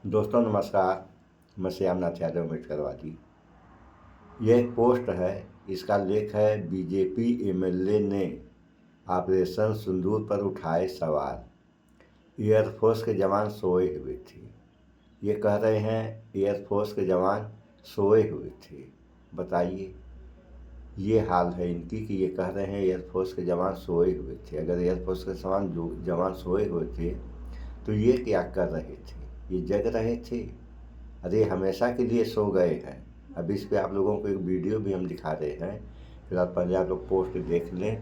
दोस्तों नमस्कार। मैं श्यामनाथ यादव अम्बेडकरवादी। यह एक पोस्ट है। इसका लेख है बीजेपी एमएलए ने ऑपरेशन सिंदूर पर उठाए सवाल। एयरफोर्स के जवान सोए हुए थे। ये कह रहे हैं एयरफोर्स के जवान सोए हुए थे। बताइए, ये हाल है इनकी कि ये कह रहे हैं एयरफोर्स के जवान सोए हुए थे। अगर एयरफोर्स के जवान सोए हुए थे तो ये क्या कर रहे थे? ये जग रहे थे। अरे हमेशा के लिए सो गए हैं। अब इस पे आप लोगों को एक वीडियो भी हम दिखा रहे हैं। फिलहाल पहले आप लोग पोस्ट देख लें।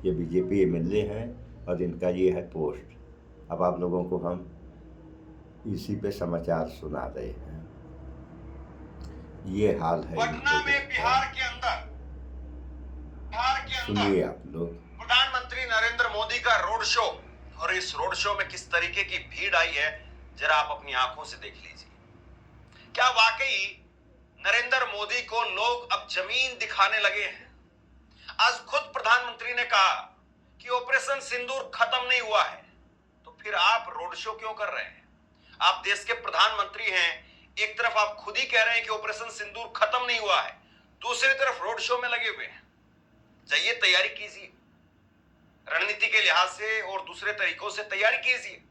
ये बीजेपी एमएलए हैं और इनका ये है पोस्ट। अब आप लोगों को हम इसी पे समाचार सुना रहे हैं। ये हाल है पटना में बिहार के सुनिए अंदर आप लोग। प्रधानमंत्री नरेंद्र मोदी का रोड शो, और इस रोड शो में किस तरीके की भीड़ आई है जरा आप अपनी आंखों से देख लीजिए। क्या वाकई नरेंद्र मोदी को लोग अब जमीन दिखाने लगे हैं? आज खुद प्रधानमंत्री ने कहा कि ऑपरेशन सिंदूर खत्म नहीं हुआ है, तो फिर आप रोड शो क्यों कर रहे हैं? आप देश के प्रधानमंत्री हैं, एक तरफ आप खुद ही कह रहे हैं कि ऑपरेशन सिंदूर खत्म नहीं हुआ है, दूसरी तरफ रोड शो में लगे हुए हैं। जाइए तैयारी कीजिए, रणनीति के लिहाज से और दूसरे तरीकों से तैयारी कीजिए,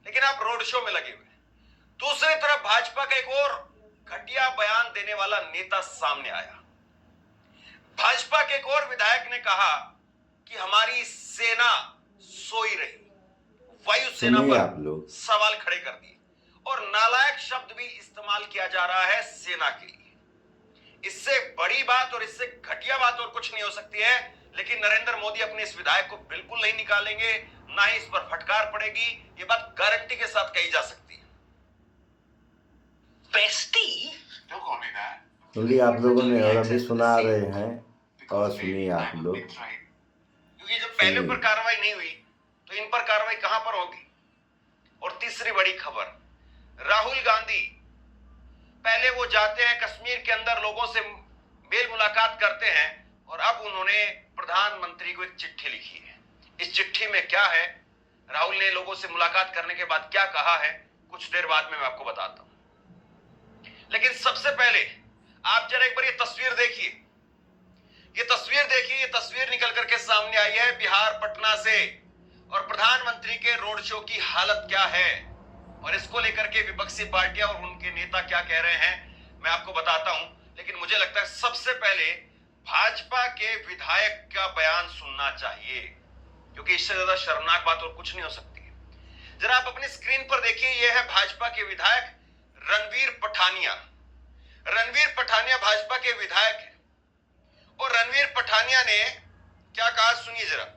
लेकिन आप रोड शो में लगे हुए हैं। दूसरी तरफ भाजपा का एक और घटिया बयान देने वाला नेता सामने आया। भाजपा के एक और विधायक ने कहा कि हमारी सेना सोई रही, वायुसेना सुनिए पर आप लोग। सवाल खड़े कर दिए और नालायक शब्द भी इस्तेमाल किया जा रहा है सेना के लिए। इससे बड़ी बात और इससे घटिया बात और कुछ नहीं हो सकती है, लेकिन नरेंद्र मोदी अपने इस विधायक को बिल्कुल नहीं निकालेंगे, ना ही इस पर फटकार पड़ेगी। ये बात गारंटी के साथ कही जा सकती है। सुनिए आप लोगों ने, और अभी सुना रहे हैं और सुनिए आप लोग। क्योंकि जब पहले पर कार्रवाई नहीं हुई तो इन पर कार्रवाई कहां पर होगी? और तीसरी बड़ी खबर, राहुल गांधी पहले वो जाते हैं कश्मीर के अंदर, लोगों से मेल मुलाकात करते हैं, और अब उन्होंने प्रधानमंत्री को एक चिट्ठी लिखी है। इस चिट्ठी में क्या है, राहुल ने लोगों से मुलाकात करने के बाद क्या कहा है, कुछ देर बाद में मैं आपको बताता हूं। लेकिन सबसे पहले आप जरा एक बार ये तस्वीर देखिए। ये तस्वीर निकल करके सामने आई है बिहार पटना से, और प्रधानमंत्री के रोड शो की हालत क्या है और इसको लेकर के विपक्षी पार्टियां और उनके नेता क्या कह रहे हैं मैं आपको बताता हूं। लेकिन मुझे लगता है सबसे पहले भाजपा के विधायक का बयान सुनना चाहिए, क्योंकि इससे ज्यादा शर्मनाक बात और कुछ नहीं हो सकती है। जरा आप अपनी स्क्रीन पर देखिए, यह है भाजपा के विधायक रणवीर पठानिया। रणवीर पठानिया भाजपा के विधायक है, और रणवीर पठानिया ने क्या कहा सुनिए जरा।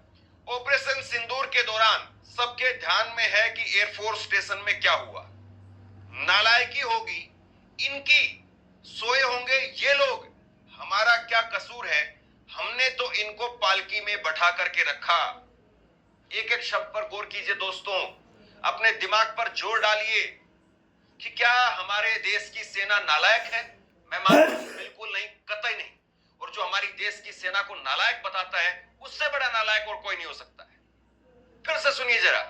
ऑपरेशन सिंदूर के दौरान सबके ध्यान में है कि एयरफोर्स स्टेशन में क्या हुआ। नालायकी होगी इनकी, सोए होंगे ये लोग, हमारा क्या कसूर है, हमने तो इनको पालकी में बैठा करके रखा। एक एक शब्द पर गौर कीजिए दोस्तों, अपने दिमाग पर जोर डालिए कि क्या हमारे देश की सेना नालायक है? मैं मानता हूं बिल्कुल नहीं, कतई नहीं। और जो हमारी देश की सेना को नालायक बताता है, उससे बड़ा नालायक और कोई नहीं हो सकता है। फिर से सुनिए जरा।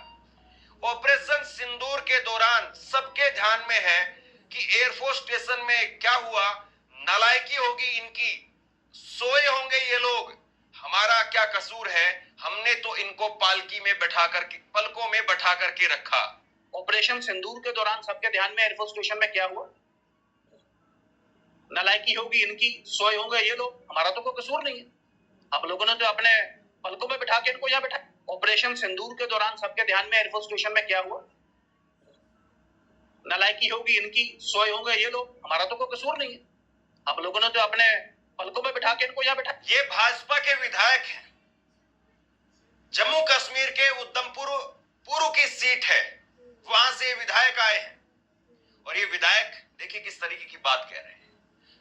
ऑपरेशन सिंदूर के दौरान सबके ध्यान में है कि एयरफोर्स स्टेशन में क्या हुआ। नालायकी होगी इनकी, सोए होंगे ये लोग, हमारा क्या कसूर है, हमने तो इनको पालकी में बैठा करके, पलकों में बैठा करके रखा। ऑपरेशन सिंदूर के दौरान सबके ध्यान में एयरफोर्स स्टेशन में क्या हुआ। नालायकी होगी इनकी, सोए होंगे ये लोग, हमारा तो कोई कसूर नहीं है, आप लोगों ने तो अपने पलकों में बिठा के इनको यहां बैठा। ऑपरेशन सिंदूर के दौरान सबके ध्यान में एयरफोर्स स्टेशन में क्या हुआ। नालायकी होगी इनकी, सोए होंगे ये लोग, हमारा तो कोई कसूर नहीं है, आप लोगों ने तो अपने पलकों में बिठा के इनको यहां बैठा। ये भाजपा के विधायक हैं, जम्मू कश्मीर के उधमपुर पूर्व की सीट है, वहां से विधायक आए हैं, और ये विधायक देखिए किस तरीके की बात कह रहे हैं।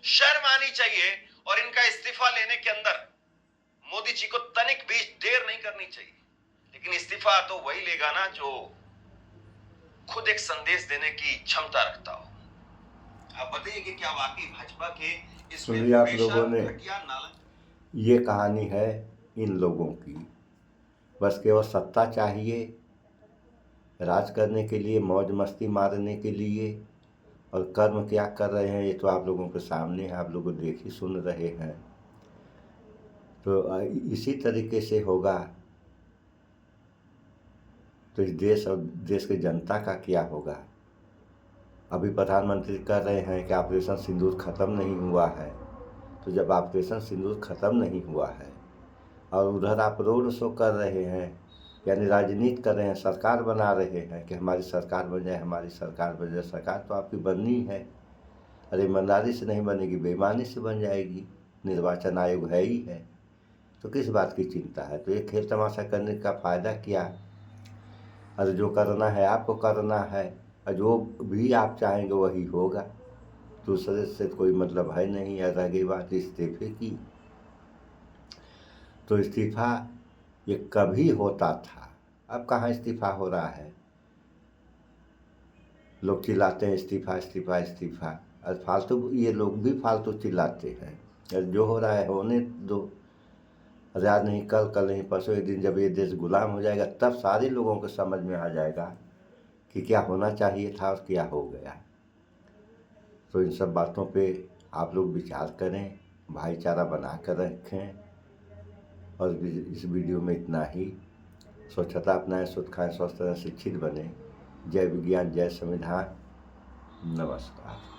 शर्म आनी चाहिए, और इनका इस्तीफा लेने के अंदर मोदी जी को तनिक भी देर नहीं करनी चाहिए। लेकिन इस्तीफा तो वही लेगा ना जो खुद एक संदेश देने की क्षमता रखता हो। आप बताइए कि क्या वाकई भाजपा के सुनिए आप लोगों ने, ये कहानी है इन लोगों की। बस केवल सत्ता चाहिए, राज करने के लिए, मौज मस्ती मारने के लिए, और कर्म क्या कर रहे हैं ये तो आप लोगों के सामने है, आप लोग देख ही सुन रहे हैं। तो इसी तरीके से होगा तो इस देश और देश की जनता का क्या होगा। अभी प्रधानमंत्री कह रहे हैं कि ऑपरेशन सिंदूर ख़त्म नहीं हुआ है। तो जब ऑपरेशन सिंदूर ख़त्म नहीं हुआ है और उधर आप रोड शो कर रहे हैं, यानी राजनीति कर रहे हैं, सरकार बना रहे हैं कि हमारी सरकार बन जाए, हमारी सरकार बन जाए। सरकार तो आपकी बननी है, अरे ईमानदारी से नहीं बनेगी, बेईमानी से बन जाएगी। निर्वाचन आयोग है ही है, तो किस बात की चिंता है। तो ये खेल तमाशा करने का फ़ायदा क्या। अरे जो करना है आपको करना है, और जो भी आप चाहेंगे वही होगा। दूसरे से कोई मतलब है नहीं। और रह गई बात इस्तीफे की, तो इस्तीफा ये कभी होता था, अब कहाँ इस्तीफा हो रहा है। लोग चिल्लाते हैं इस्तीफा इस्तीफा इस्तीफा, और फालतू ये लोग भी फालतू चिल्लाते हैं। और जो हो रहा है होने दो। और आज नहीं कल, कल नहीं परसों, एक दिन जब ये देश गुलाम हो जाएगा तब सारे लोगों को समझ में आ जाएगा कि क्या होना चाहिए था और क्या हो गया। तो इन सब बातों पे आप लोग विचार करें, भाईचारा बना कर रखें। और इस वीडियो में इतना ही। स्वच्छता अपनाएं, शुद्ध खाएं, स्वस्थ रहें, शिक्षित बने। जय विज्ञान, जय संविधान। नमस्कार।